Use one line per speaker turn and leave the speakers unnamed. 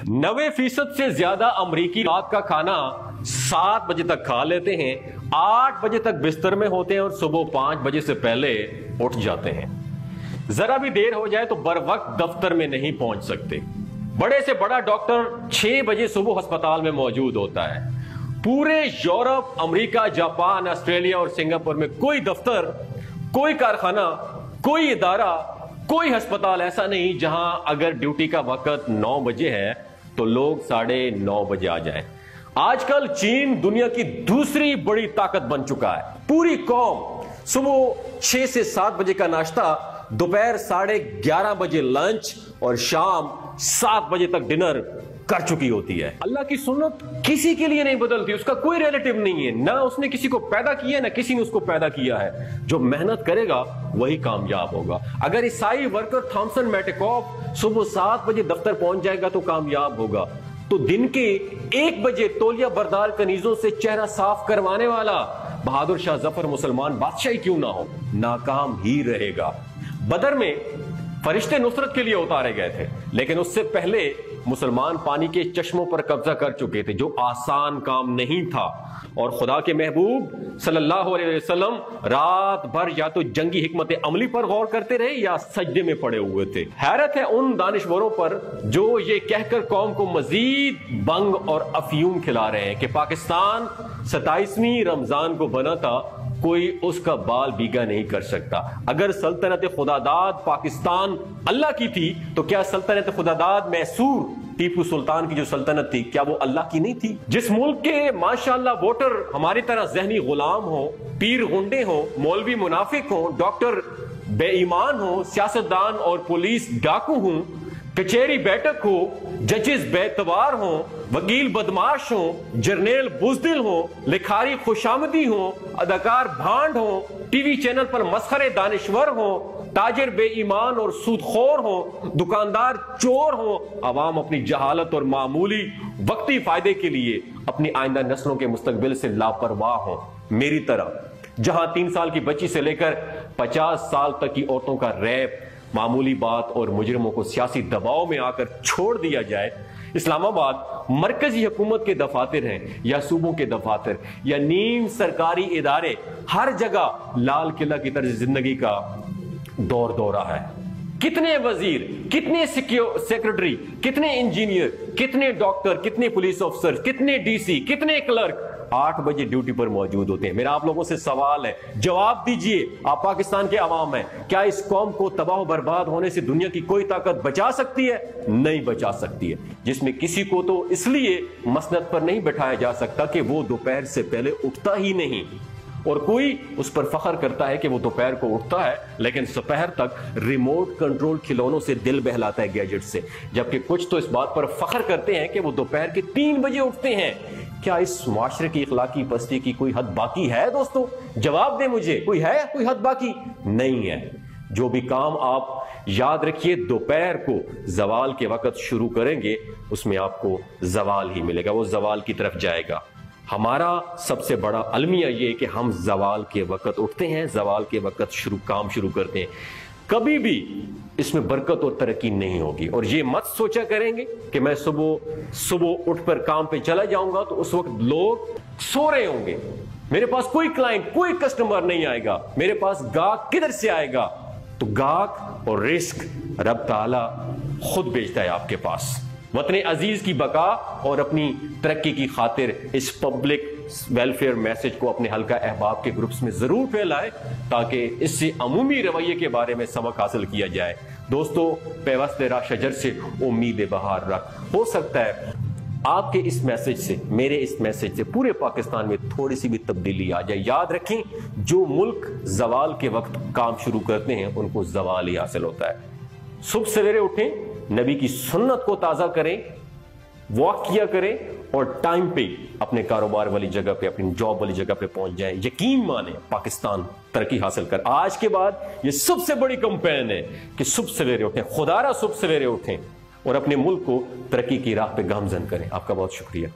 90% से ज्यादा अमरीकी रात का खाना 7 बजे तक खा लेते हैं, 8 बजे तक बिस्तर में होते हैं और सुबह 5 बजे से पहले उठ जाते हैं। जरा भी देर हो जाए तो बर वक्त दफ्तर में नहीं पहुंच सकते। बड़े से बड़ा डॉक्टर 6 बजे सुबह अस्पताल में मौजूद होता है। पूरे यूरोप, अमेरिका, जापान, ऑस्ट्रेलिया और सिंगापुर में कोई दफ्तर, कोई कारखाना, कोई इदारा, कोई अस्पताल ऐसा नहीं जहां अगर ड्यूटी का वक्त 9 बजे है तो लोग 9:30 बजे आ जाएं। आजकल चीन दुनिया की दूसरी बड़ी ताकत बन चुका है। पूरी कौम सुबह 6 से 7 बजे का नाश्ता, दोपहर 11:30 बजे लंच और शाम 7 बजे तक डिनर कर चुकी होती है। अल्लाह की सुन्नत किसी के लिए नहीं बदलती, उसका कोई रिलेटिव नहीं है, ना उसने किसी को पैदा किया है ना किसी ने उसको पैदा किया है। जो मेहनत करेगा वही कामयाब होगा। अगर ईसाई वर्कर थॉमसन मैटिकॉफ सुबह 7 बजे दफ्तर पहुंच जाएगा तो कामयाब होगा, तो दिन के 1 बजे तौलिया बरदार कनीजों से चेहरा साफ करवाने वाला बहादुर शाह जफर मुसलमान बादशाह क्यों ना हो, नाकाम ही रहेगा। बदर में फरिश्ते नुसरत के लिए उतारे गए थे, लेकिन उससे पहले मुसलमान पानी के चश्मों पर कब्जा कर चुके थे, जो आसान काम नहीं था। और खुदा के महबूब सल्लल्लाहु अलैहि वसल्लम रात भर या तो जंगी हिकमत अमली पर गौर करते रहे या सजदे में पड़े हुए थे। हैरत है उन दानिशवरों पर जो ये कहकर कौम को मजीद बंग और अफयूम खिला रहे हैं कि पाकिस्तान 27वीं रमजान को बना था, कोई उसका बाल बीगा नहीं कर सकता। अगर सल्तनत खुदादाद पाकिस्तान अल्लाह की थी तो क्या सल्तनत खुदादाद मैसूर टीपू सुल्तान की जो सल्तनत थी, क्या वो अल्लाह की नहीं थी? जिस मुल्क के माशाअल्लाह वोटर हमारी तरह जहनी गुलाम हो, पीर गुंडे हो, मौलवी मुनाफिक हो, डॉक्टर बेईमान हो, सियासतदान और पुलिस डाकू हो, कचेरी बैठक हो, जजेस बेतबार हो, वकील बदमाश हो, जर्नेल बुजदिल हो, लिखारी खुशामदी हो, अदाकार भांड हो, टीवी चैनल पर मसखरे दानिश्वर हो, ताजिर बेईमान और सूदखोर हो, दुकानदार चोर हो, आवाम अपनी जहालत और मामूली वक्ती फायदे के लिए अपनी आइंदा नस्लों के मुस्तकबिल से लापरवाह हो। मेरी तरह जहां 3 साल की बच्ची से लेकर 50 साल तक की औरतों का रेप मामूली बात और मुजरिमों को सियासी दबाव में आकर छोड़ दिया जाए, इस्लामाबाद मरकजी हुकूमत के दफातर हैं या सूबों के दफातर या नीम सरकारी इदारे, हर जगह लाल किला की तरह जिंदगी का दौर दौरा है। कितने वजीर, कितने सेक्रेटरी, कितने इंजीनियर, कितने डॉक्टर, कितने पुलिस ऑफिसर, कितने डीसी, कितने क्लर्क 8 बजे ड्यूटी पर मौजूद होते हैं। मेरा आप लोगों से सवाल है, जवाब दीजिए। आप पाकिस्तान के अवाम हैं, क्या इस कौम को तबाह बर्बाद होने से दुनिया की कोई ताकत बचा सकती है? नहीं बचा सकती है। जिसमें किसी को तो इसलिए मसनद पर नहीं बैठाया जा सकता कि वो दोपहर से पहले उठता ही नहीं, और कोई उस पर फख्र करता है कि वो दोपहर को उठता है लेकिन दोपहर तक रिमोट कंट्रोल खिलौनों से दिल बहलाता है, गैजेट से। जबकि कुछ तो इस बात पर फख्र करते हैं कि वो दोपहर के 3 बजे उठते हैं। क्या इस माशरे की इखलाकी पस्ती की कोई हद बाकी है? दोस्तों जवाब दें मुझे, कोई है कोई हद बाकी? नहीं है। जो भी काम आप याद रखिए दोपहर को जवाल के वक्त शुरू करेंगे उसमें आपको जवाल ही मिलेगा, वो जवाल की तरफ जाएगा। हमारा सबसे बड़ा अलमिया ये कि हम जवाल के वक्त उठते हैं, जवाल के वक्त काम शुरू करते हैं। कभी भी इसमें बरकत और तरक्की नहीं होगी। और ये मत सोचा करेंगे कि मैं सुबह उठ कर काम पे चला जाऊंगा तो उस वक्त लोग सो रहे होंगे, मेरे पास कोई क्लाइंट, कोई कस्टमर नहीं आएगा, मेरे पास गाहक किधर से आएगा? तो गाहक और रिस्क रब ताला खुद भेजता है आपके पास। वतन अजीज की बका और अपनी तरक्की की खातिर इस पब्लिक वेलफेयर मैसेज को अपने हल्का अहबाब के ग्रुप्स में जरूर फैलाएं ताकि इससे अमूमी रवैये के बारे में सबक हासिल किया जाए। दोस्तों पैवस्ते रा शजर से उम्मीद बहार रख। हो सकता है आपके इस मैसेज से, मेरे इस मैसेज से पूरे पाकिस्तान में थोड़ी सी भी तब्दीली आ जाए। याद रखें, जो मुल्क जवाल के वक्त काम शुरू करते हैं उनको जवाल ही हासिल होता है। सुबह सवेरे उठें, नबी की सुन्नत को ताजा करें, वॉक किया करें और टाइम पे अपने कारोबार वाली जगह पे, अपनी जॉब वाली जगह पे पहुंच जाएं। यकीन माने पाकिस्तान तरक्की हासिल कर। आज के बाद ये सबसे बड़ी कैंपेन है कि सुबह सवेरे उठें, खुदारा सुबह सवेरे उठें और अपने मुल्क को तरक्की की राह पे गामजन करें। आपका बहुत शुक्रिया।